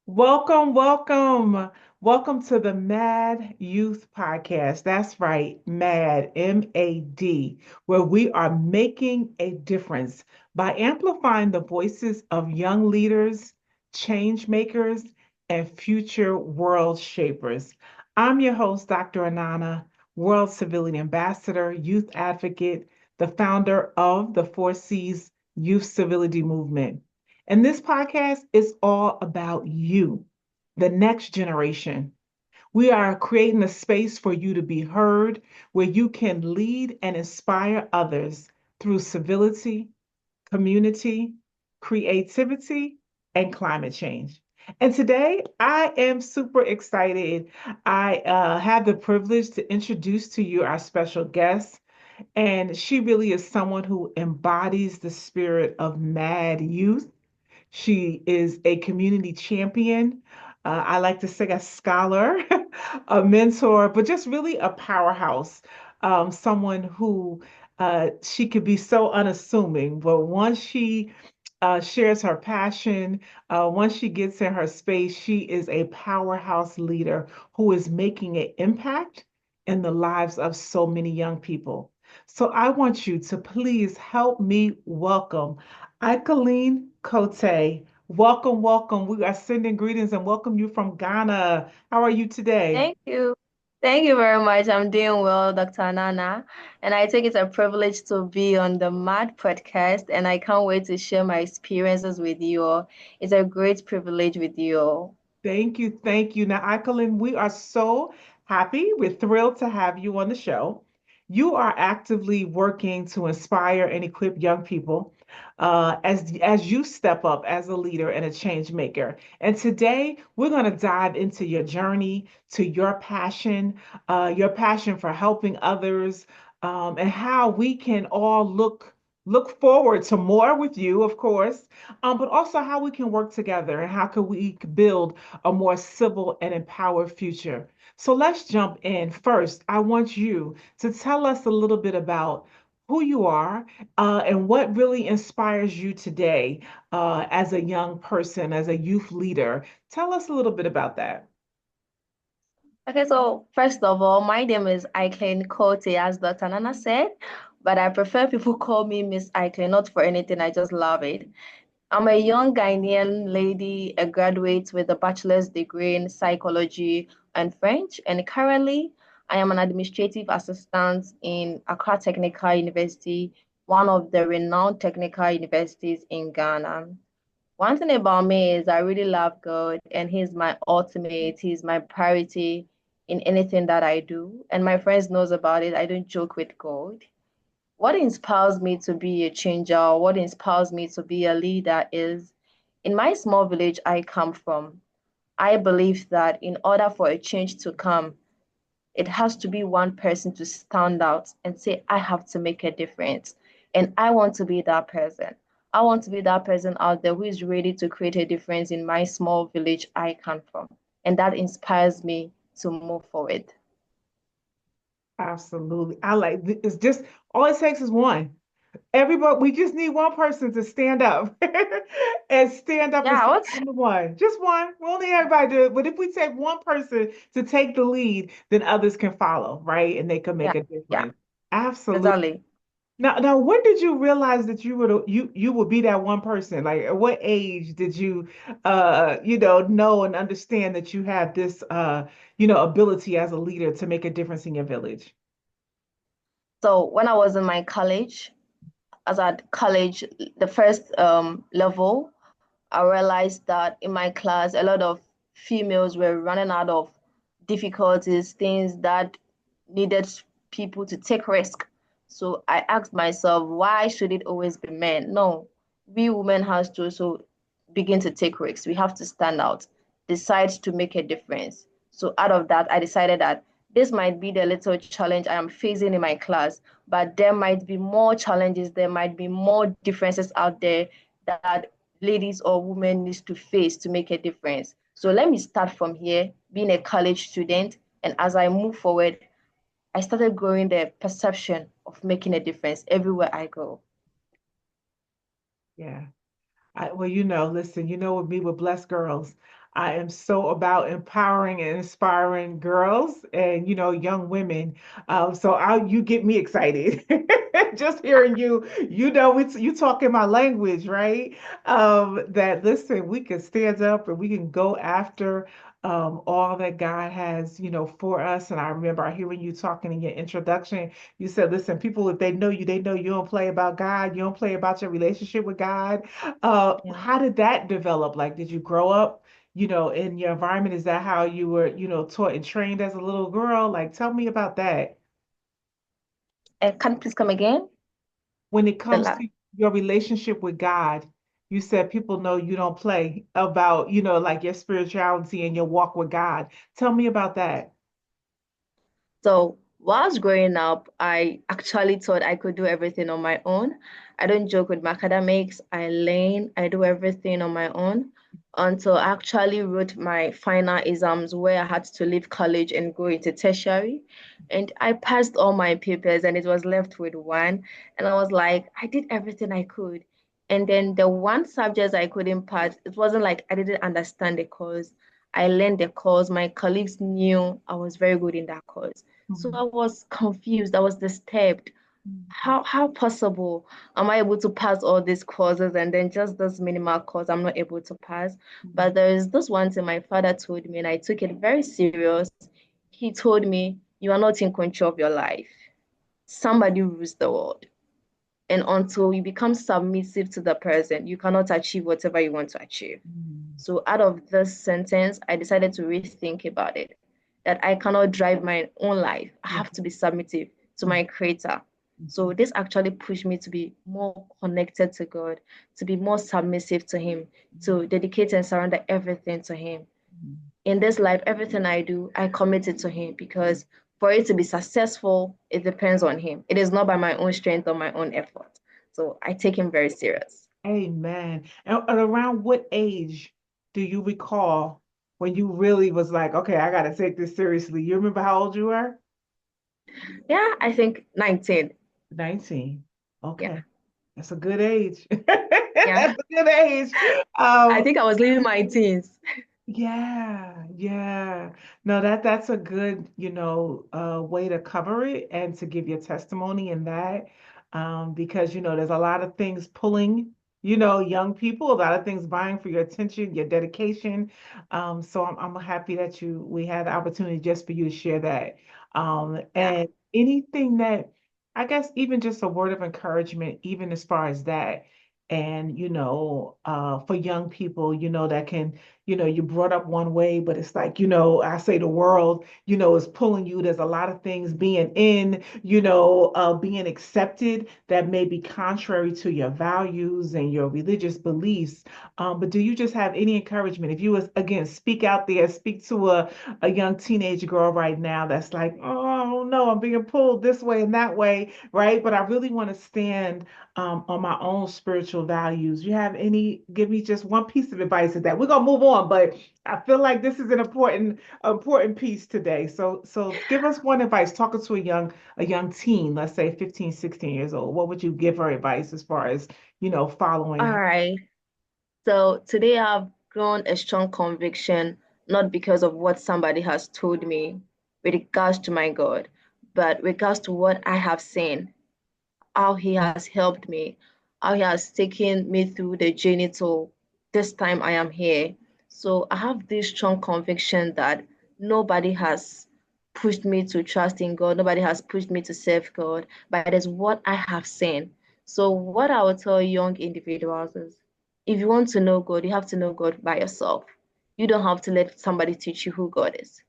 Welcome, welcome. Welcome to the MAD Youth Podcast. That's right, MAD, M-A-D, where we are making a difference by amplifying the voices of young leaders, change makers, and future world shapers. I'm your host, Dr. Anana, World Civility Ambassador, youth advocate, the founder of the 4Cs Youth Civility Movement. And this podcast is all about you, the next generation. We are creating a space for you to be heard where you can lead and inspire others through civility, community, creativity, and climate change. And today I am super excited. I have the privilege to introduce to you our special guest. And she really is someone who embodies the spirit of mad youth. She is a community champion. I like to say a scholar, a mentor, but just really a powerhouse. Someone who she could be so unassuming, but once she shares her passion, once she gets in her space, she is a powerhouse leader who is making an impact in the lives of so many young people. So I want you to please help me welcome Ikelyn Kotey. Welcome, welcome. We are sending greetings and welcome you from Ghana. How are you today? Thank you. Thank you very much. I'm doing well, Dr. Nana. And I think it's a privilege to be on the MAD podcast, and I can't wait to share my experiences with you all. It's a great privilege with you all. Thank you. Thank you. Now, Akelin, we are so happy. We're thrilled to have you on the show. You are actively working to inspire and equip young people as you step up as a leader and a change maker. And today, we're going to dive into your journey, to your passion for helping others, and how we can all look forward to more with you, of course, but also how we can work together and how can we build a more civil and empowered future. So let's jump in. First, I want you to tell us a little bit about who you are and what really inspires you today as a young person, as a youth leader. Tell us a little bit about that. Okay, so first of all, my name is Ikelyn Kotey, as Dr. Nana said, but I prefer people call me Miss Ikelyn, not for anything. I just love it. I'm a young Ghanaian lady, a graduate with a bachelor's degree in psychology and French, and currently I am an administrative assistant in Accra Technical University, one of the renowned technical universities in Ghana. One thing about me is I really love God, and He's my ultimate, He's my priority in anything that I do. And my friends knows about it. I don't joke with God. What inspires me to be a changer, what inspires me to be a leader is in my small village I come from, I believe that in order for a change to come, it has to be one person to stand out and say, I have to make a difference. And I want to be that person. I want to be that person out there who is ready to create a difference in my small village I come from. And that inspires me to move forward. Absolutely. It's just all it takes is one. Everybody, we just need one person to stand up and stand up and Yeah, say, what? I'm the one. Just one. We don't need everybody to do it. But if we take one person to take the lead, then others can follow, right? And they can make Yeah, a yeah, difference. Absolutely. exactly. Now, when did you realize that you would be that one person? Like, at what age did you, know and understand that you have this, ability as a leader to make a difference in your village? So when I was in my college, as at college, the first level, I realized that in my class, a lot of females were running out of difficulties, things that needed people to take risk. So I asked myself, why should it always be men? No, we women has to also begin to take risks. We have to stand out, decide to make a difference. So out of that, I decided that this might be the little challenge I am facing in my class, but there might be more challenges, there might be more differences out there that ladies or women needs to face to make a difference. So let me start from here, being a college student, and as I move forward, I started growing the perception of making a difference everywhere I go. Yeah. Well, listen, with me, we're blessed girls. I am so about empowering and inspiring girls and young women. You get me excited just hearing you. You talking my language, right? That listen, we can stand up and we can go after all that God has, for us. And I remember hearing you talking in your introduction. You said, listen, people, if they know you, they know you don't play about God. You don't play about your relationship with God. Yeah. How did that develop? Like, did you grow up, in your environment? Is that how you were, taught and trained as a little girl? Like, tell me about that. Can you please come again? When it The comes last. to your relationship with God, you said people know you don't play about, like your spirituality and your walk with God. Tell me about that. So whilst growing up, I actually thought I could do everything on my own. I don't joke with my academics. I learn, I do everything on my own until I actually wrote my final exams where I had to leave college and go into tertiary. And I passed all my papers and it was left with one. And I was like, I did everything I could. And then the one subject I couldn't pass, it wasn't like I didn't understand the course. I learned the course. My colleagues knew I was very good in that course. So Mhm, I was confused. I was disturbed. mhm, How possible am I able to pass all these courses and then just this minimal course I'm not able to pass? mhm, But there is this one thing my father told me, and I took it very serious. He told me, "You are not in control of your life. Somebody rules the world. And until you become submissive to the person, you cannot achieve whatever you want to achieve." mhm, So out of this sentence, I decided to rethink about it, that I cannot drive my own life. I have to be submissive to mhm, my creator. So mhm, this actually pushed me to be more connected to God, to be more submissive to Him, to dedicate and surrender everything to Him. mhm, In this life, everything I do, I commit it to Him because for it to be successful, it depends on Him. It is not by my own strength or my own effort. So I take Him very serious. Amen. And around what age do you recall when you really was like, okay, I got to take this seriously? You remember how old you were? Yeah, I think 19. 19. Yeah. Okay. That's a good age. Yeah. That's a good age. I Um, think I was living my teens. yeah, yeah. No, that's a good, way to cover it and to give your testimony in that. Because there's a lot of things pulling, young people, a lot of things vying for your attention, your dedication. So I'm happy that we had the opportunity just for you to share that. Yeah. And anything that I guess even just a word of encouragement, even as far as that. And for young people, that can you brought up one way, but it's like, I say the world, is pulling you. There's a lot of things being in, being accepted that may be contrary to your values and your religious beliefs. But do you just have any encouragement? If you was, again, speak out there, speak to a young teenage girl right now that's like, oh no, I'm being pulled this way and that way, right? But I really want to stand on my own spiritual values. You have give me just one piece of advice of that. We're gonna move on, but I feel like this is an important piece today. So give us one advice, talking to a young teen, let's say 15, 16 years old. What would you give her advice as far as, All following? right. So today I've grown a strong conviction, not because of what somebody has told me with regards to my God, but regards to what I have seen, how He has helped me, how He has taken me through the journey to this time I am here. So I have this strong conviction that nobody has pushed me to trust in God, nobody has pushed me to serve God, but it is what I have seen. So, what I would tell young individuals is if you want to know God, you have to know God by yourself. You don't have to let somebody teach you who God is.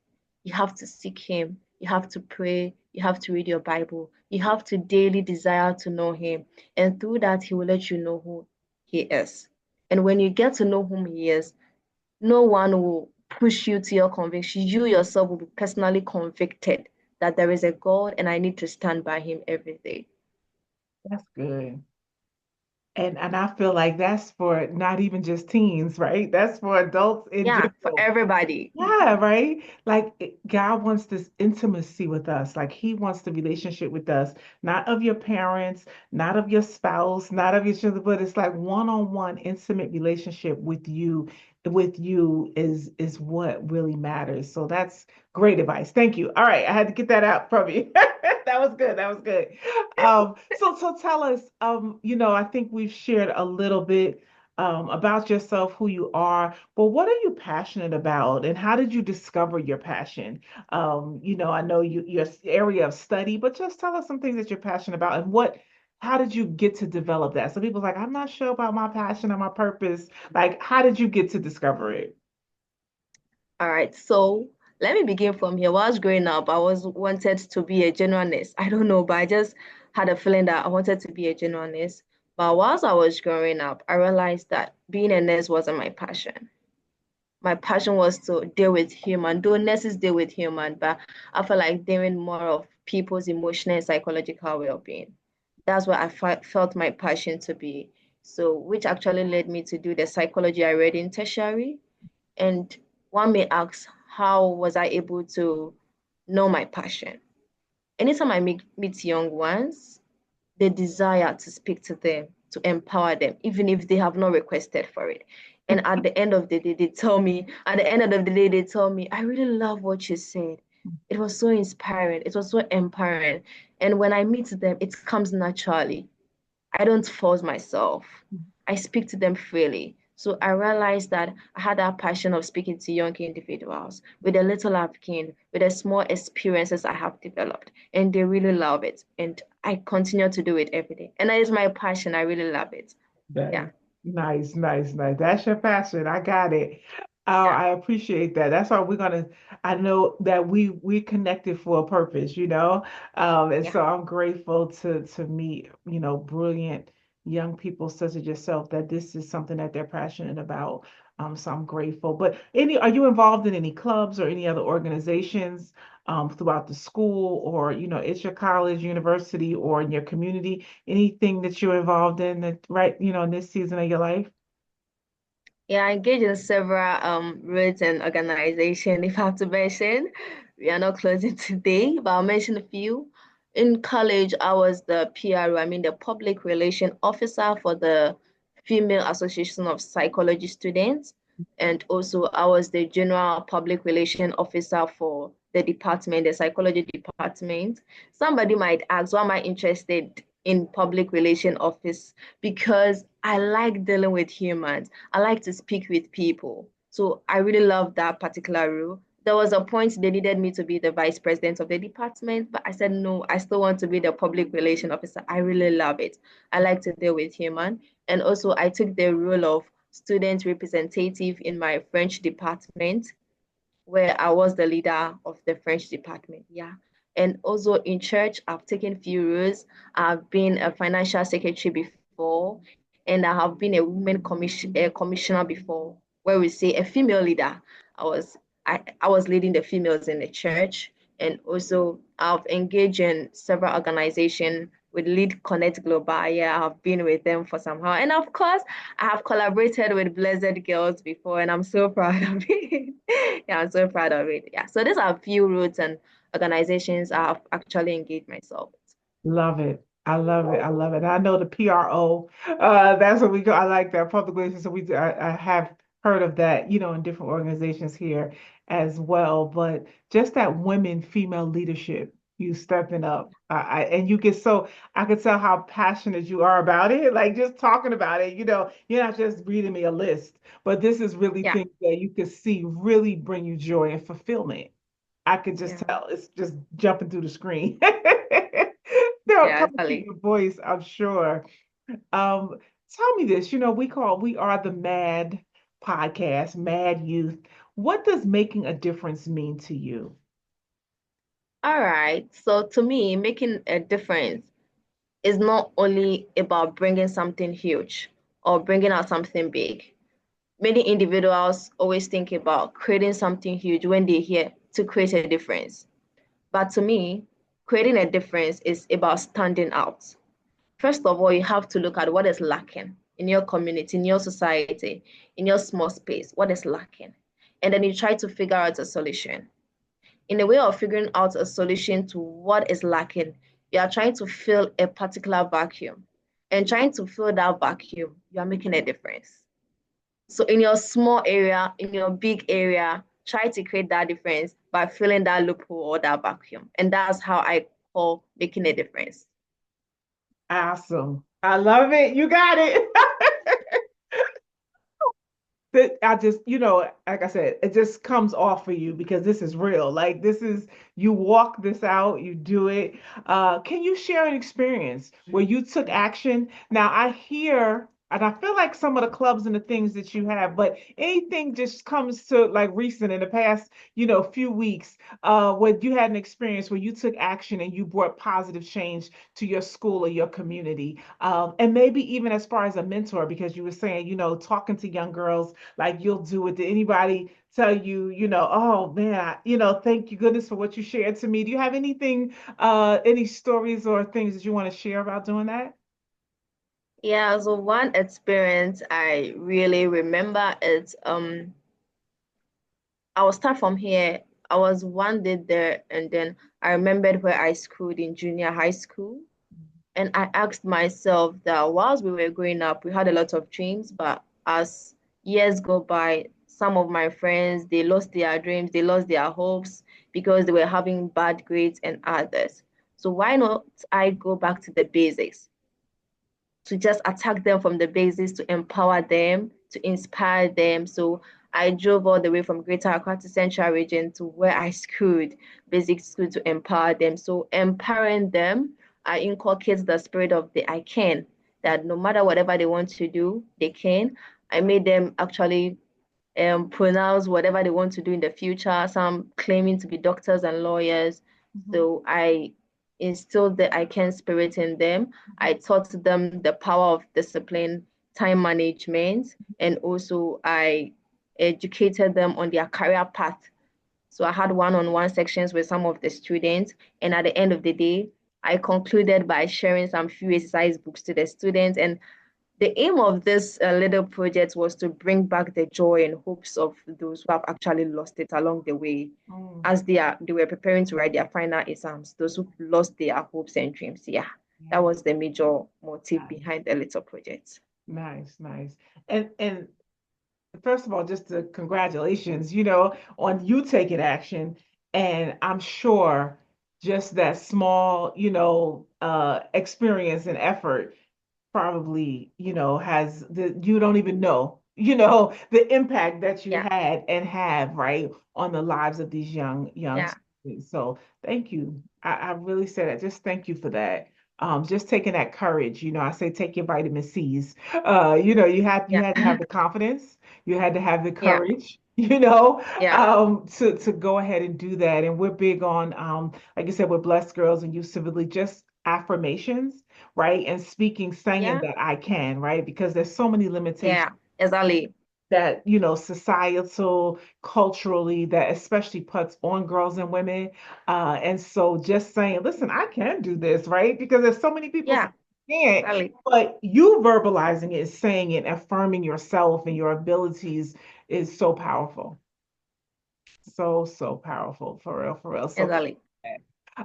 You have to seek Him. You have to pray. You have to read your Bible. You have to daily desire to know Him. And through that, He will let you know who He is. And when you get to know whom He is, no one will push you to your conviction. You yourself will be personally convicted that there is a God and I need to stand by Him every day. That's good. And I feel like that's for not even just teens, right? That's for adults in Yeah, for general. everybody. Yeah, right. Like God wants this intimacy with us. Like He wants the relationship with us, not of your parents, not of your spouse, not of your children, but it's like one-on-one intimate relationship with you with you is what really matters. So that's great advice. Thank you. All right, I had to get that out from you. That was good. That was good. So tell us, I think we've shared a little bit about yourself, who you are, but what are you passionate about, and how did you discover your passion? I know your area of study, but just tell us some things that you're passionate about and how did you get to develop that? So people's like, I'm not sure about my passion or my purpose. Like, how did you get to discover it? All right, so let me begin from here. While I was growing up, I was wanted to be a general nurse. I don't know, but I just had a feeling that I wanted to be a general nurse. But whilst I was growing up, I realized that being a nurse wasn't my passion. My passion was to deal with human, though nurses deal with human, but I felt like dealing more of people's emotional and psychological well-being. That's what I felt my passion to be. So, which actually led me to do the psychology I read in tertiary. And one may ask, how was I able to know my passion? Anytime I meet young ones, the desire to speak to them, to empower them, even if they have not requested for it. And at the end of the day, they tell me, I really love what you said. It was so inspiring. It was so empowering. And when I meet them, it comes naturally. I don't force myself. I speak to them freely. So I realized that I had that passion of speaking to young individuals with the little I've gained, with the small experiences I have developed, and they really love it. And I continue to do it every day. And that is my passion. I really love it. That Yeah. is nice, nice, nice. That's your passion. I got it. Yeah. I appreciate that. That's why I know that we connected for a purpose, and Yeah. so I'm grateful to meet, brilliant young people such as yourself that this is something that they're passionate about. So I'm grateful. But are you involved in any clubs or any other organizations throughout the school or, it's your college, university, or in your community? Anything that you're involved in that right, in this season of your life? Yeah, I engage in several roles and organization. If I have to mention, we are not closing today, but I'll mention a few. In college, I was the PRO, I mean the public relation officer for the Female Association of Psychology Students. And also I was the general public relation officer for the department, the psychology department. Somebody might ask, why am I interested in public relation office? Because I like dealing with humans. I like to speak with people. So I really love that particular role. There was a point they needed me to be the vice president of the department, but I said, no, I still want to be the public relation officer. I really love it. I like to deal with human. And also I took the role of student representative in my French department where I was the leader of the French department. Yeah. And also in church, I've taken few roles. I've been a financial secretary before, and I have been a commissioner before, where we say a female leader. I was I was leading the females in the church, and also I've engaged in several organizations with Lead Connect Global. Yeah, I've been with them for somehow, and of course, I have collaborated with Blessed Girls before, and I'm so proud of it. Yeah, I'm so proud of it. Yeah, so these are a few routes and organizations I have actually engaged myself with. Love it. I love it. I love it. I know the PRO. That's what we go. I like that public relations. So I have heard of that, in different organizations here as well. But just that women, female leadership, you stepping up, and you get so I could tell how passionate you are about it. Like just talking about it, you're not just reading me a list, but this is really Yeah, things that you could see really bring you joy and fulfillment. I could just yeah, tell it's just jumping through the screen. They'll yeah, come to actually. your voice, I'm sure. Um, Tell me this, we are the MAD podcast, MAD Youth. What does making a difference mean to you? All right. So to me, making a difference is not only about bringing something huge or bringing out something big. Many individuals always think about creating something huge when they hear to create a difference. But to me, creating a difference is about standing out. First of all, you have to look at what is lacking in your community, in your society, in your small space, what is lacking. And then you try to figure out a solution. In a way of figuring out a solution to what is lacking, you are trying to fill a particular vacuum. And trying to fill that vacuum, you are making a difference. So in your small area, in your big area, try to create that difference by filling that loophole or that vacuum. And that's how I call making a difference. Awesome. I love it. You got it. That I just, like I said, it just comes off for you because this is real. Like this is you walk this out, you do it. Can you share an experience where you took action? Now I hear and I feel like some of the clubs and the things that you have, but anything just comes to like recent in the past, few weeks, where you had an experience where you took action and you brought positive change to your school or your community. And maybe even as far as a mentor, because you were saying, talking to young girls like you'll do it. Did anybody tell you, oh man, thank you goodness for what you shared to me? Do you have anything, any stories or things that you want to share about doing that? Yeah, so one experience I really remember is I will start from here. I was one day there and then I remembered where I schooled in junior high school. And I asked myself that whilst we were growing up, we had a lot of dreams, but as years go by, some of my friends, they lost their dreams, they lost their hopes because they were having bad grades and others. So why not I go back to the basics? To just attack them from the basis, to empower them, to inspire them. So I drove all the way from Greater Accra to Central Region to where I schooled, basic school, to empower them. So empowering them, I inculcate the spirit of the I can, that no matter whatever they want to do, they can. I made them actually pronounce whatever they want to do in the future, some claiming to be doctors and lawyers. Mhm, So I instilled the I can spirit in them. I taught them the power of discipline, time management, and also I educated them on their career path. So I had one-on-one sections with some of the students, and at the end of the day, I concluded by sharing some few exercise books to the students. And the aim of this little project was to bring back the joy and hopes of those who have actually lost it along the way mm, as they were preparing to write their final exams, those who lost their hopes and dreams. Yeah, that yeah, was the major motive nice, behind the little project. nice, nice. And first of all, just congratulations, on you taking action. And I'm sure just that small, experience and effort probably, has you don't even know, the impact that you Yeah, had and have, right, on the lives of these young yeah, students. So thank you. I really said that. Just thank you for that. Just taking that courage, I say take your vitamin C's. You yeah, had to have the confidence, you had to have the yeah, courage, yeah, to go ahead and do that. And we're big on, like I said, with Blessed Girls and Youth Civilly, just affirmations, right? And speaking, saying yeah, that I can, right? Because there's so many limitations yeah, exactly, that, societal, culturally, that especially puts on girls and women. And so just saying, listen, I can do this, right? Because there's so many people saying yeah, you can't, exactly, but you verbalizing it, saying it, affirming yourself and your abilities is so powerful. So, so powerful, for real, for real. So exactly.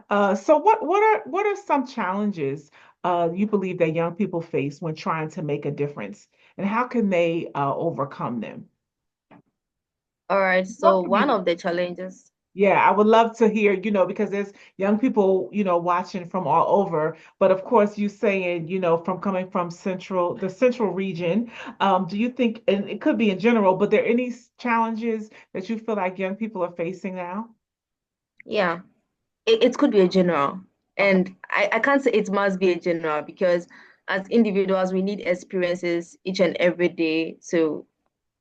so what are some challenges you believe that young people face when trying to make a difference, and how can they overcome them? All right, Talk so to me one about. of the challenges, Yeah, I would love to hear, because there's young people, watching from all over. But of course, you saying, from coming from the central region, do you think, and it could be in general, but there any challenges that you feel like young people are facing now? yeah, it could be a general. Okay. And I can't say it must be a general because as individuals, we need experiences each and every day to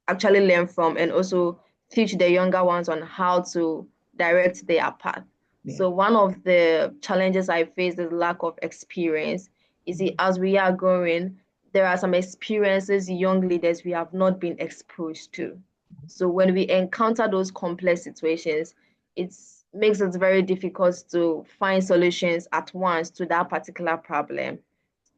actually learn from and also teach the younger ones on how to direct their path. Yeah. So one of the challenges I face is lack of experience. You see, Mhm. as we are growing, there are some experiences young leaders we have not been exposed to. So when we encounter those complex situations, it makes it very difficult to find solutions at once to that particular problem.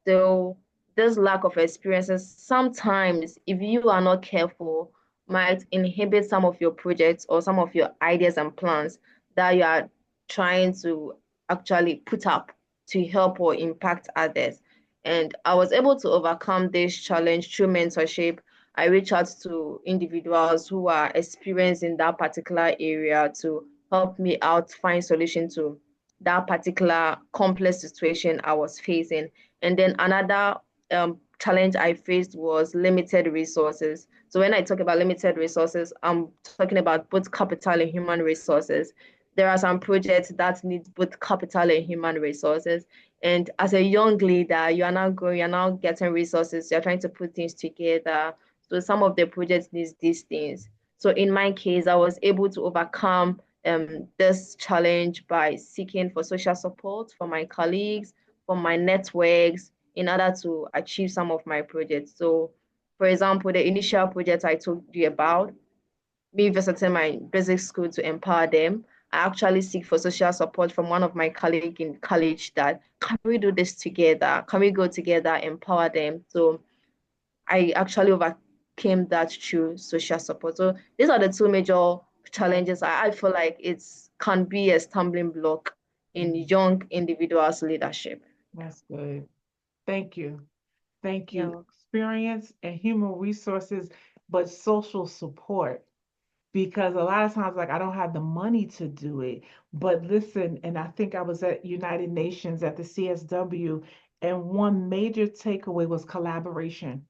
So this lack of experiences sometimes, if you are not careful, might inhibit some of your projects or some of your ideas and plans that you are trying to actually put up to help or impact others. And I was able to overcome this challenge through mentorship. I reach out to individuals who are experienced in that particular area to help me out find solution to that particular complex situation I was facing. And then another challenge I faced was limited resources. So when I talk about limited resources, I'm talking about both capital and human resources. There are some projects that need both capital and human resources. And as a young leader, you are now growing, you're now getting resources, you're trying to put things together. So some of the projects needs these things. So in my case, I was able to overcome this challenge by seeking for social support from my colleagues, from my networks, in order to achieve some of my projects. So, for example, the initial project I told you about, me visiting my basic school to empower them, I actually seek for social support from one of my colleagues in college that can we do this together? Can we go together, empower them? So I actually overcame that through social support. So these are the two major Right. challenges I feel like it's can be a stumbling block in Mhm. young individuals' leadership. That's good. Thank you. Thank you. Yeah. Experience and human resources, but social support. Because a lot of times, like, I don't have the money to do it. But listen, and I think I was at United Nations at the CSW, and one major takeaway was collaboration.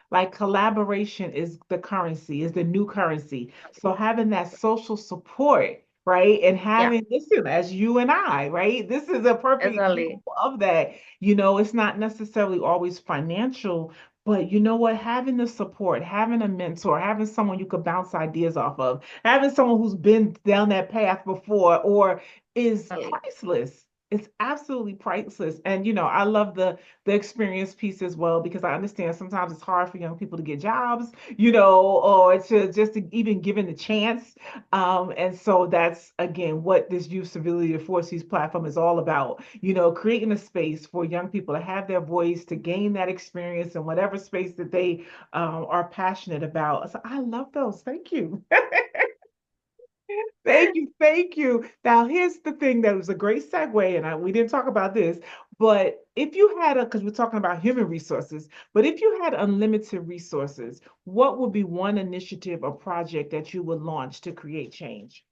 Like collaboration is the currency, is the new currency. So having that social support, right? And Yeah, having, listen, as you and I, right? This is a perfect exactly. example of that. It's not necessarily always financial, but you know what? Having the support, having a mentor, having someone you could bounce ideas off of, having someone who's been down that path before or is Exactly. priceless. It's absolutely priceless. And I love the experience piece as well because I understand sometimes it's hard for young people to get jobs, or to just to even given the chance. And so that's again what this Youth Civility to Forces platform is all about. Creating a space for young people to have their voice, to gain that experience in whatever space that they are passionate about. So I love those. Thank you. Thank you, thank you. Now, here's the thing that was a great segue, and we didn't talk about this, but if you had because we're talking about human resources, but if you had unlimited resources, what would be one initiative or project that you would launch to create change?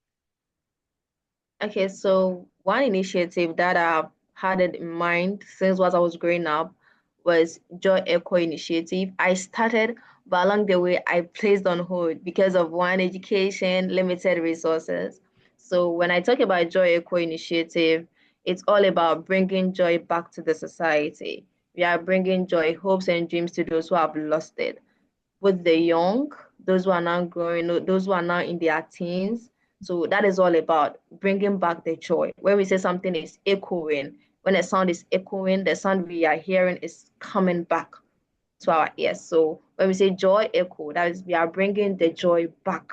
Okay, so one initiative that I've had it in mind since I was growing up was Joy Echo Initiative. I started, but along the way, I placed on hold because of one, education, limited resources. So when I talk about Joy Echo Initiative, it's all about bringing joy back to the society. We are bringing joy, hopes, and dreams to those who have lost it with the young, those who are now growing, those who are now in their teens. So that is all about bringing back the joy. When we say something is echoing, when a sound is echoing, the sound we are hearing is coming back to our ears. So when we say joy echo, that is we are bringing the joy back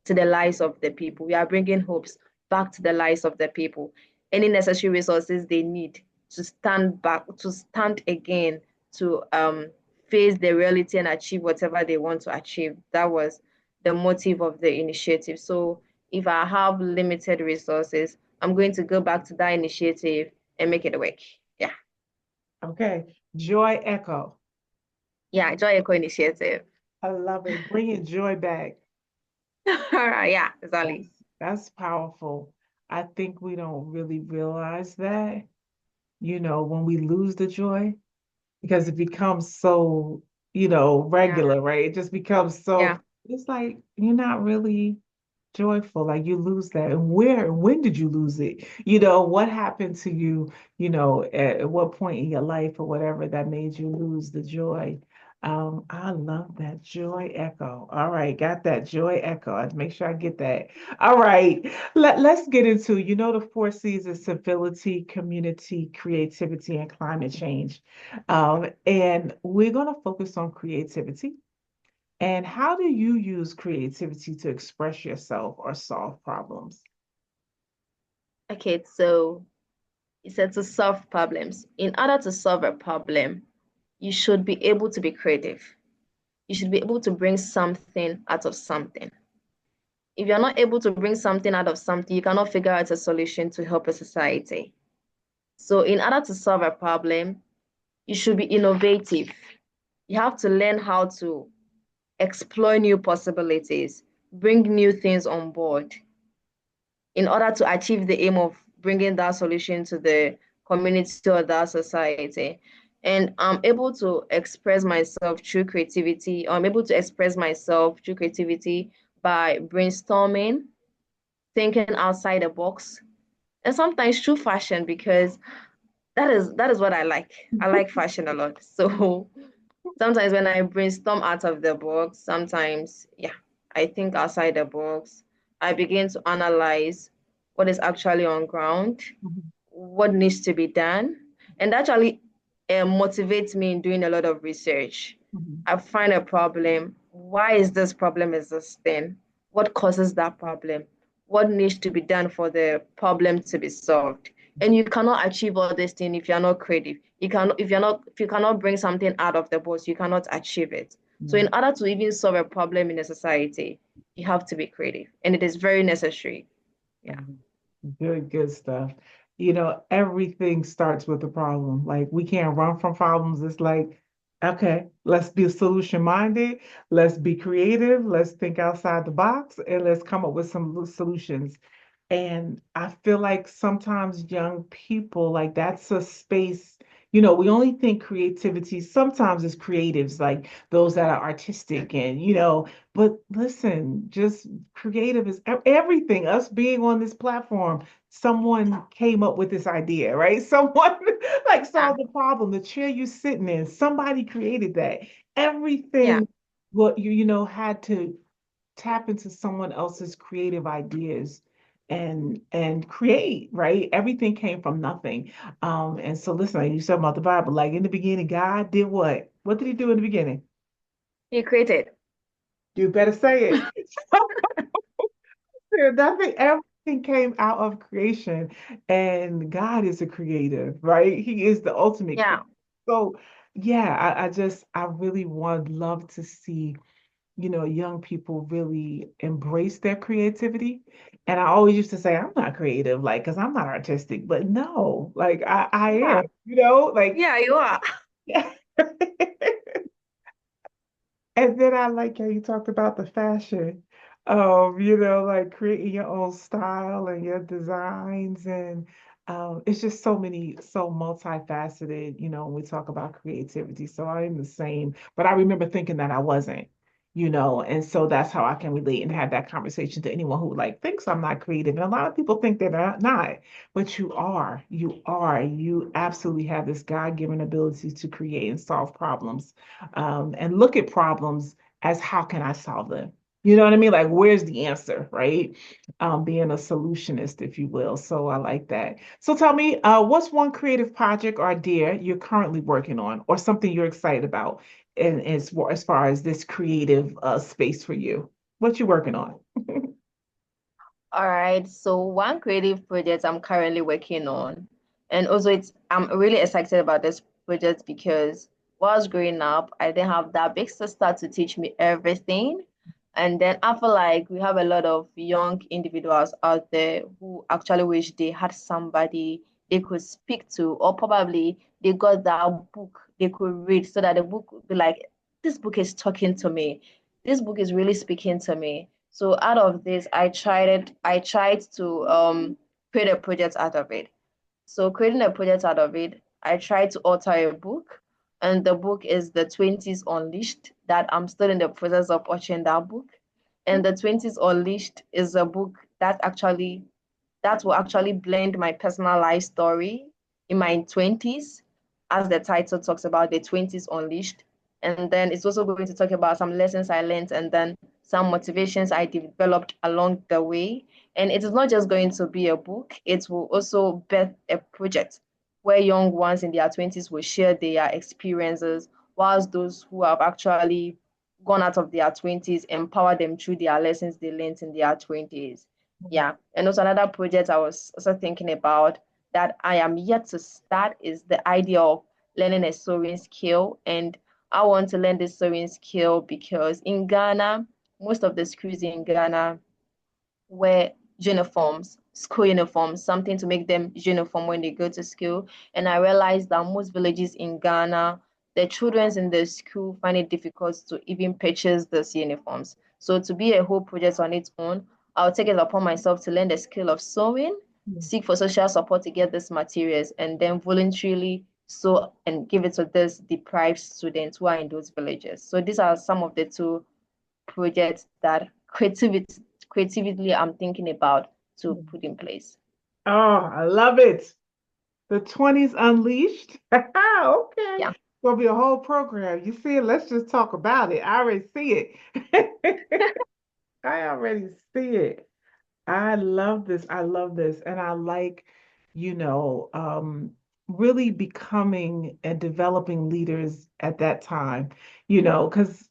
to the lives of the people. We are bringing hopes back to the lives of the people. Any necessary resources they need to stand back, to stand again, to face the reality and achieve whatever they want to achieve. That was the motive of the initiative. So if I have limited resources, I'm going to go back to that initiative and make it work. Yeah. Okay, Joy Echo. Yeah, Joy Eco Initiative. I love it. Bringing joy back. All right, yeah, That's exactly. that's powerful. I think we don't really realize that, when we lose the joy. Because it becomes so, Yeah, regular, right? It just becomes so, yeah. it's like you're not really joyful, like you lose that. And when did you lose it? What happened to you, at what point in your life or whatever that made you lose the joy? I love that joy echo. All right, got that joy echo. I make sure I get that. All right, let's get into, the four C's of civility, community, creativity, and climate change. And we're going to focus on creativity. And how do you use creativity to express yourself or solve problems? Okay, so you said to solve problems. In order to solve a problem, you should be able to be creative. You should be able to bring something out of something. If you're not able to bring something out of something, you cannot figure out a solution to help a society. So, in order to solve a problem, you should be innovative. You have to learn how to explore new possibilities, bring new things on board in order to achieve the aim of bringing that solution to the community or that society. And I'm able to express myself through creativity. I'm able to express myself through creativity by brainstorming, thinking outside the box, and sometimes through fashion because that is what I like. I like fashion a lot. So sometimes when I brainstorm out of the box, sometimes, yeah, I think outside the box. I begin to analyze what is actually on ground, Mhm. what needs to be done, and actually motivates me in doing a lot of research. Mhm. I find a problem. Why is this problem existing? What causes that problem? What needs to be done for the problem to be solved? And you cannot achieve all these things if you're not creative. You cannot if you cannot bring something out of the box, you cannot achieve it. So Yeah. in order to even solve a problem in a society, you have to be creative, and it is very necessary. Yeah. Mhm. Good, good stuff. Everything starts with a problem. Like we can't run from problems. It's like, okay, let's be solution minded. Let's be creative. Let's think outside the box and let's come up with some solutions. And I feel like sometimes young people, like that's a space, we only think creativity sometimes is creatives, like those that are artistic but listen, just creative is everything. Us being on this platform, someone came up with this idea, right? Someone like Yeah. solved the problem. The chair you're sitting in, somebody created that. Yeah. Everything what had to tap into someone else's creative ideas and create, right? Everything came from nothing. And so listen, like you said about the Bible, like in the beginning, God did what? What did he do in the beginning? He created. You better say it. Nothing, everything came out of creation, and God is a creative, right? He is the ultimate creator. Yeah. So yeah, I really would love to see young people really embrace their creativity. And I always used to say, I'm not creative, like, because I'm not artistic, but no, like I Yeah. am, like, Yeah, you are. yeah. And then I like how you talked about the fashion, like creating your own style and your designs. And it's just so multifaceted, when we talk about creativity. So I am the same, but I remember thinking that I wasn't, and so that's how I can relate and have that conversation to anyone who like thinks I'm not creative. And a lot of people think they're not, but you absolutely have this God-given ability to create and solve problems and look at problems as how can I solve them? You know what I mean? Like, where's the answer, right? Being a solutionist, if you will. So I like that. So tell me, what's one creative project or idea you're currently working on, or something you're excited about, and as far as this creative space for you? What you working on? All right. So one creative project I'm currently working on, and also I'm really excited about this project because whilst growing up, I didn't have that big sister to teach me everything. And then I feel like we have a lot of young individuals out there who actually wish they had somebody they could speak to, or probably they got that book they could read so that the book would be like, this book is talking to me. This book is really speaking to me. So out of this, I tried to create a project out of it. So creating a project out of it, I tried to author a book, and the book is The 20s Unleashed, that I'm still in the process of authoring that book. And The 20s Unleashed is a book that will actually blend my personal life story in my 20s, as the title talks about the 20s unleashed. And then it's also going to talk about some lessons I learned and then some motivations I developed along the way. And it is not just going to be a book, it will also birth a project where young ones in their 20s will share their experiences, whilst those who have actually gone out of their 20s empower them through their lessons they learned in their 20s. Yeah. And also another project I was also thinking about that I am yet to start is the idea of learning a sewing skill. And I want to learn this sewing skill because in Ghana, most of the schools in Ghana wear uniforms, school uniforms, something to make them uniform when they go to school. And I realized that most villages in Ghana the children in the school find it difficult to even purchase these uniforms. So to be a whole project on its own, I'll take it upon myself to learn the skill of sewing, seek for social support to get these materials, and then voluntarily sew and give it to these deprived students who are in those villages. So these are some of the two projects that creatively I'm thinking about to put in place. Oh, I love it. The 20s Unleashed. Okay. Yeah. Gonna be a whole program. You see it? Let's just talk about it. I already see it. I already see it. I love this. I love this. And I like, you know, really becoming and developing leaders at that time, because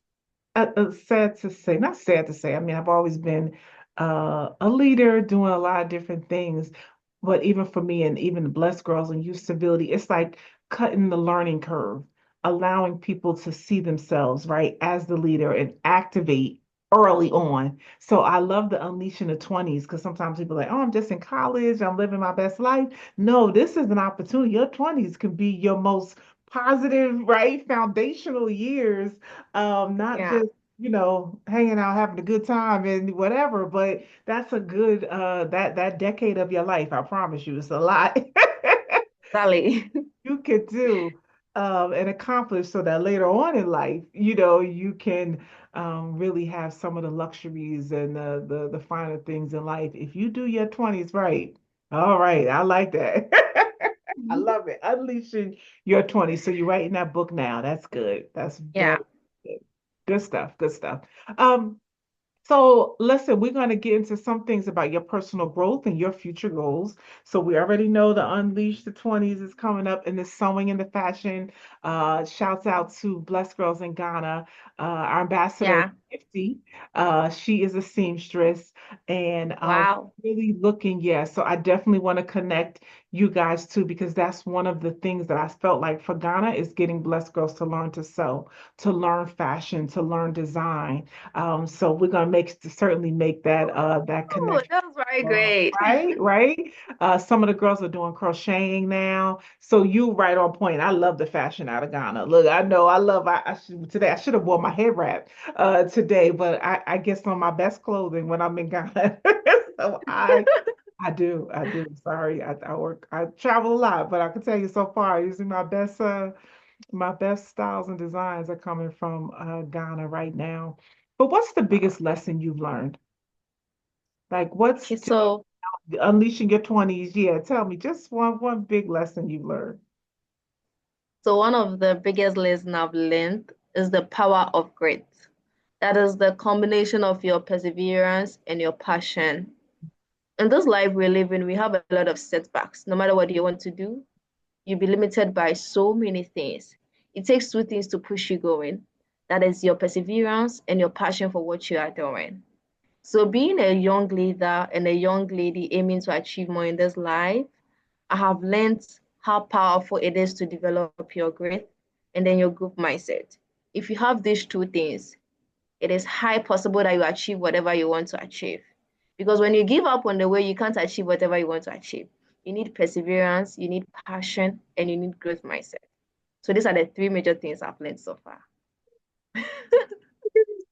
sad to say, not sad to say. I mean, I've always been a leader doing a lot of different things, but even for me and even the Blessed Girls and Youth Civility, it's like cutting the learning curve, allowing people to see themselves, right, as the leader and activate early on. So I love the unleashing the 20s because sometimes people are like, oh, I'm just in college, I'm living my best life. No, this is an opportunity. Your 20s can be your most positive, right, foundational years, not Yeah, just hanging out, having a good time and whatever, but that's a good that decade of your life, I promise you, it's a lot exactly. you could do and accomplish so that later on in life, you can really have some of the luxuries and the finer things in life if you do your 20s right. All right, I like that. I love it. Unleashing your 20s. So you're writing that book now. That's good. That's very Yeah. good. Good stuff. Good stuff. Um, so, listen, we're going to get into some things about your personal growth and your future goals. So, we already know the Unleash the 20s is coming up in the sewing and the fashion. Shouts out to Blessed Girls in Ghana, our ambassador, Yeah. 50. She is a seamstress and Wow. really looking, yeah. So, I definitely want to connect you guys too, because that's one of the things that I felt like for Ghana is getting Blessed Girls to learn to sew, to learn fashion, to learn design. So we're gonna certainly make that Oh, connection. that was very great. Right, right. Some of the girls are doing crocheting now. So you right on point. I love the fashion out of Ghana. Look, I know I love I should today I should have worn my head wrap today, but I guess on my best clothing when I'm in Ghana. So I do. Sorry. I travel a lot, but I can tell you so far, using my best styles and designs are coming from Ghana right now. But what's the Wow. biggest lesson you've learned? Like, what's Okay, just so unleashing your 20s? Yeah, tell me just one big lesson you've learned. one of the biggest lessons I've learned is the power of grit. That is the combination of your perseverance and your passion. In this life we live in, we have a lot of setbacks. No matter what you want to do, you'll be limited by so many things. It takes two things to push you going. That is your perseverance and your passion for what you are doing. So being a young leader and a young lady aiming to achieve more in this life, I have learned how powerful it is to develop your grit and then your group mindset. If you have these two things, it is high possible that you achieve whatever you want to achieve. Because when you give up on the way, you can't achieve whatever you want to achieve. You need perseverance, you need passion, and you need growth mindset. So these are the three major things I've learned so far.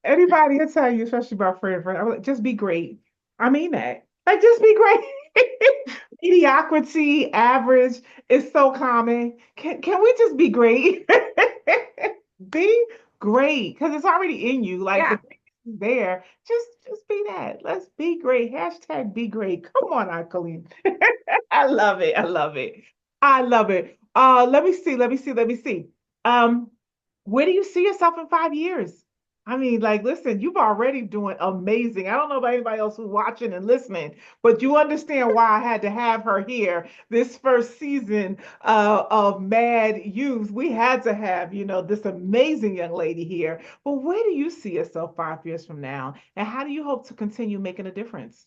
Anybody will tell you, especially my friend, I'm like, just be great. I mean that. Like, just be great. Mediocrity, average is so common. Can we just be great? Be great because it's already in you. Like the Yeah. greatness is there. Just be that. Let's be great. Hashtag be great. Come on, Ikelyn. I love it. I love it. I love it. Let me see. Let me see. Let me see. Um, where do you see yourself in 5 years? I mean, like, listen, you've already doing amazing. I don't know about anybody else who's watching and listening, but you understand why I had to have her here this first season of Mad Youth. We had to have, this amazing young lady here. But where do you see yourself 5 years from now? And how do you hope to continue making a difference?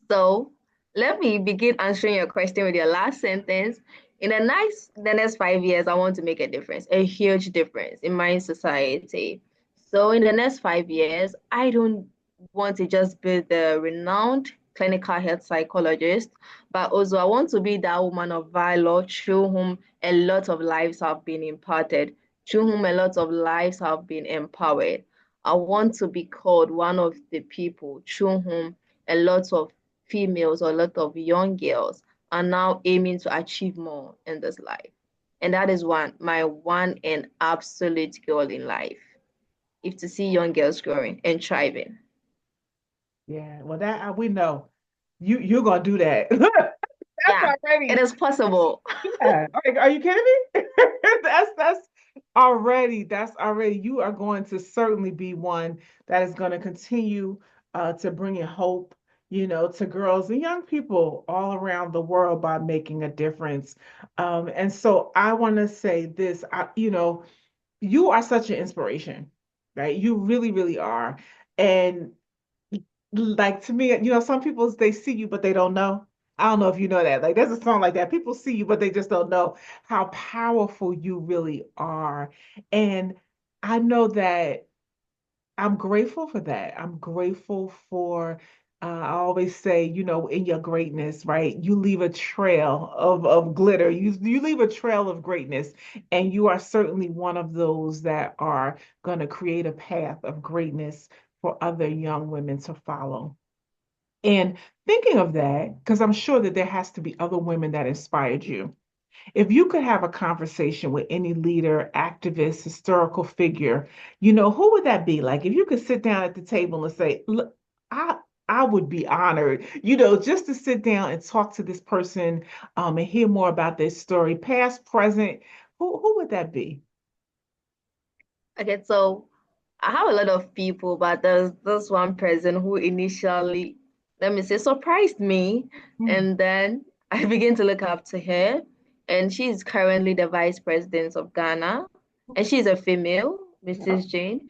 So let me begin answering your question with your last sentence. In the next 5 years, I want to make a difference, a huge difference in my society. So in the next 5 years, I don't want to just be the renowned clinical health psychologist, but also I want to be that woman of valor through whom a lot of lives have been imparted, through whom a lot of lives have been empowered. I want to be called one of the people through whom a lot of females or a lot of young girls are now aiming to achieve more in this life. And that is my one and absolute goal in life, is to see young girls growing and thriving. Yeah, well, that we know you're gonna do that. That's Yeah, it already. is possible. Yeah. Are you kidding me? That's already you are going to certainly be one that is going to continue to bring in hope, to girls and young people all around the world by making a difference. And so I want to say this, you are such an inspiration, right? You really, really are. And like to me, some people they see you, but they don't know. I don't know if you know that. Like there's a song like that. People see you, but they just don't know how powerful you really are. And I know that I'm grateful for that. I'm grateful for, I always say, in your greatness, right? You leave a trail of glitter. You leave a trail of greatness. And you are certainly one of those that are going to create a path of greatness for other young women to follow. And thinking of that, because I'm sure that there has to be other women that inspired you. If you could have a conversation with any leader, activist, historical figure, who would that be? Like if you could sit down at the table and say, look, I I would be honored, just to sit down and talk to this person and hear more about their story, past, present. Who would that be? Okay, so I have a lot of people, but there's this one person who initially, let me say, surprised me. Hmm. And then I began to look up to her. And she's currently the vice president of Ghana. And she's a female, Yeah. Mrs. Jane.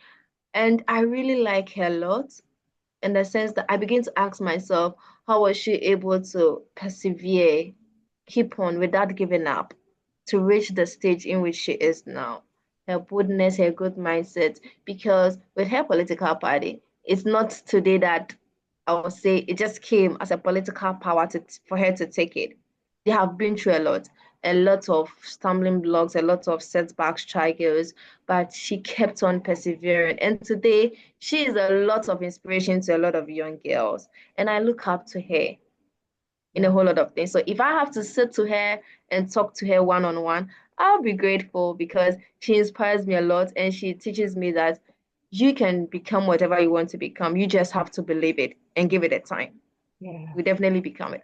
And I really like her a lot, in the sense that I begin to ask myself, how was she able to persevere, keep on without giving up, to reach the stage in which she is now? Her boldness, her good mindset, because with her political party, it's not today that I would say it just came as a political power for her to take it. They have been through a lot of stumbling blocks, a lot of setbacks, struggles, but she kept on persevering. And today, she is a lot of inspiration to a lot of young girls. And I look up to her in a Yeah. whole lot of things. So if I have to sit to her and talk to her one on one, I'll be grateful because she inspires me a lot and she teaches me that you can become whatever you want to become. You just have to believe it and give it a time. Yeah. You definitely become it.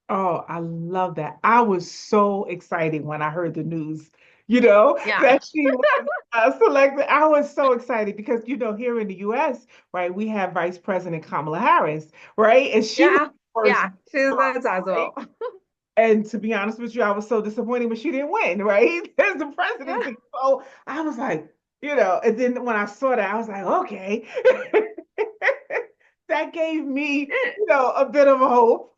Oh, I love that. I was so excited when I heard the news, Yeah. that she was selected. I was so excited because, here in the US, right, we have Vice President Kamala Harris, right? And she was Yeah. the first, Yeah. She's that as right? well. And to be honest with you, I was so disappointed when she didn't win, right? As the Yeah. presidency. So I was like, and then when I saw that, I was like, okay. That gave me, a bit of hope,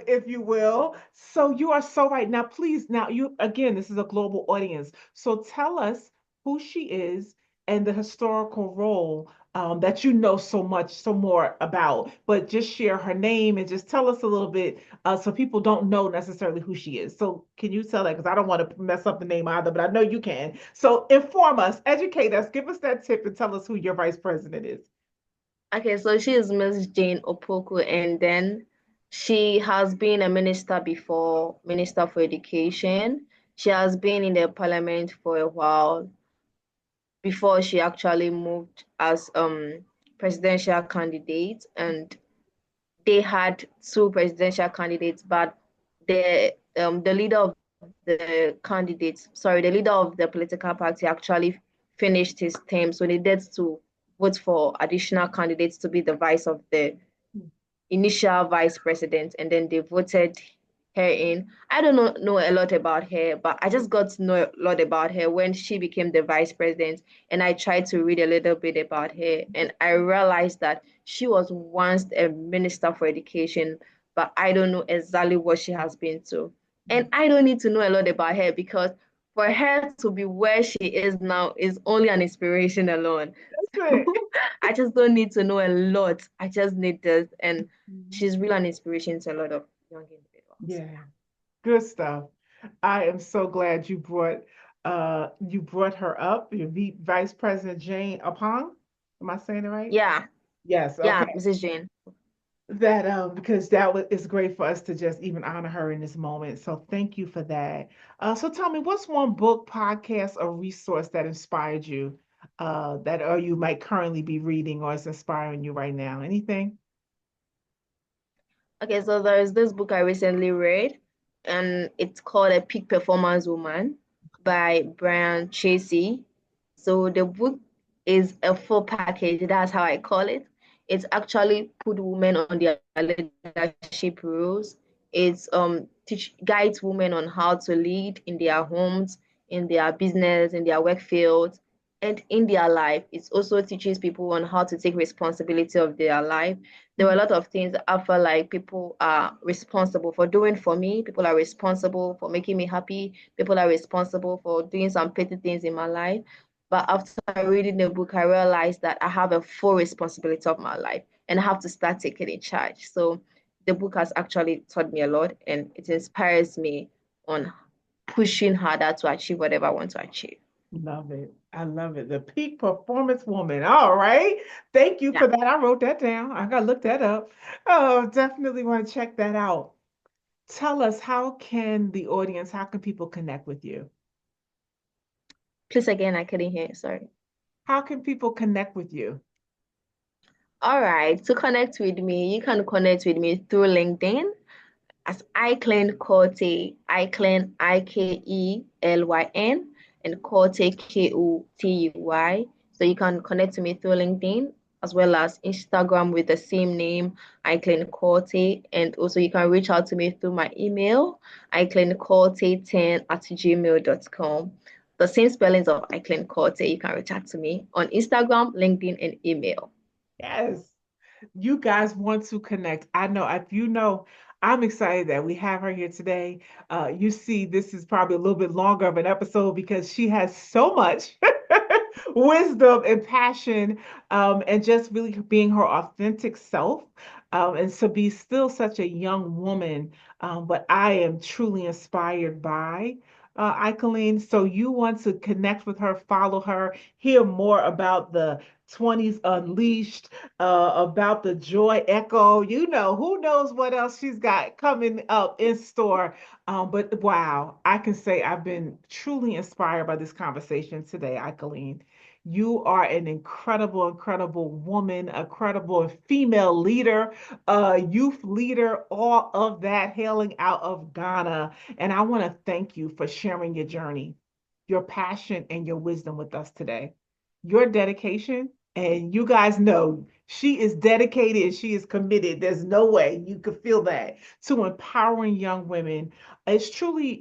if you will. So you are so right. Now, please, now you again, this is a global audience. So tell us who she is and the historical role that you know so much, so more about. But just share her name and just tell us a little bit, so people don't know necessarily who she is. So can you tell that? Because I don't want to mess up the name either, but I know you can. So inform us, educate us, give us that tip, and tell us who your vice president is. Okay, so she is Miss Jane Opoku, and then she has been a minister before, Minister for Education. She has been in the parliament for a while before she actually moved as presidential candidate. And they had two presidential candidates, but the leader of the leader of the political party actually finished his term, so they needed to vote for additional candidates to be the vice of the initial vice president, and then they voted her in. I don't know a lot about her, but I just got to know a lot about her when she became the vice president, and I tried to read a little bit about her, and I realized that she was once a minister for education, but I don't know exactly what she has been to. And I don't need to know a lot about her because for her to be where she is now is only an inspiration alone. Listen. I just don't need to know a lot. I just need this. And she's really an inspiration to a lot of young individuals. Yeah, good stuff. I am so glad you brought her up, your Vice President Jane Upon. Am I saying it right? Yeah, Yes, yeah, okay. Mrs. Jane. That because that was it's great for us to just even honor her in this moment. So thank you for that. So tell me, what's one book, podcast, or resource that inspired you, that or you might currently be reading or is inspiring you right now? Anything? Okay, so there's this book I recently read, and it's called A Peak Performance Woman by Brian Tracy. So the book is a full package. That's how I call it. It's actually put women on their leadership roles. It's teach guides women on how to lead in their homes, in their business, in their work fields, and in their life. It also teaches people on how to take responsibility of their life. There were a lot of things that I felt like people are responsible for doing for me. People are responsible for making me happy. People are responsible for doing some petty things in my life. But after reading the book, I realized that I have a full responsibility of my life and I have to start taking in charge. So the book has actually taught me a lot and it inspires me on pushing harder to achieve whatever I want to achieve. Love it. I love it. The peak performance woman. All right. Thank you Yeah. for that. I wrote that down. I gotta look that up. Oh, definitely want to check that out. Tell us, how can people connect with you? Please again, I couldn't hear. Sorry. How can people connect with you? All right. To connect with me, you can connect with me through LinkedIn as Ikelyn Kotey, Ikelyn Ikelyn, and Kotey Kotey. So you can connect to me through LinkedIn as well as Instagram with the same name, Ikelyn Kotey. And also you can reach out to me through my email, ikelynkotey10@gmail.com. The same spellings of Ikelyn Kotey. You can reach out to me on Instagram, LinkedIn, and email. Yes. You guys want to connect. I know if you know, I'm excited that we have her here today. You see, this is probably a little bit longer of an episode because she has so much wisdom and passion, and just really being her authentic self. And so be still such a young woman. But I am truly inspired by Ikelyn. So you want to connect with her, follow her, hear more about the 20s Unleashed, about the Joy Echo. You know, who knows what else she's got coming up in store. But wow, I can say I've been truly inspired by this conversation today, Ikelyn. You are an incredible, incredible woman, a credible female leader, youth leader, all of that hailing out of Ghana. And I want to thank you for sharing your journey, your passion, and your wisdom with us today. Your dedication, and you guys know she is dedicated and she is committed. There's no way you could feel that to empowering young women. It's truly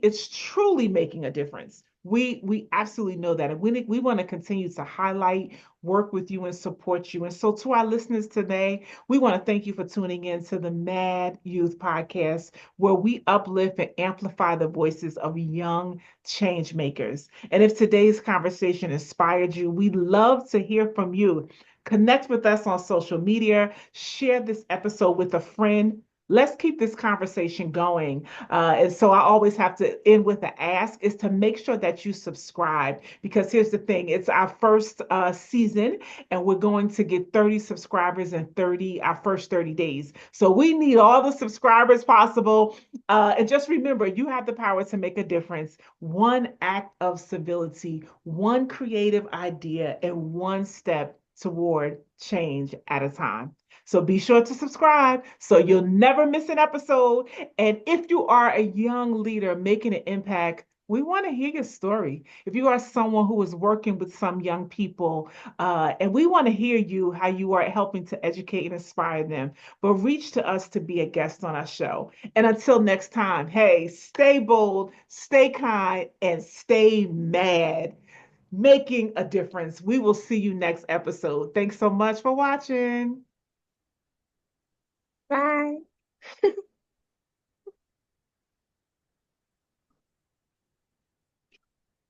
making a difference. We absolutely know that. And we want to continue to highlight, work with you, and support you. And so to our listeners today, we want to thank you for tuning in to the Mad Youth Podcast, where we uplift and amplify the voices of young change makers. And if today's conversation inspired you, we'd love to hear from you. Connect with us on social media, share this episode with a friend. Let's keep this conversation going. And so I always have to end with an ask is to make sure that you subscribe because here's the thing, it's our first season and we're going to get 30 subscribers in our first 30 days. So we need all the subscribers possible. And just remember, you have the power to make a difference. One act of civility, one creative idea, and one step toward change at a time. So be sure to subscribe so you'll never miss an episode. And if you are a young leader making an impact, we want to hear your story. If you are someone who is working with some young people, and we want to hear you, how you are helping to educate and inspire them, but reach to us to be a guest on our show. And until next time, hey, stay bold, stay kind, and stay mad, making a difference. We will see you next episode. Thanks so much for watching. Bye.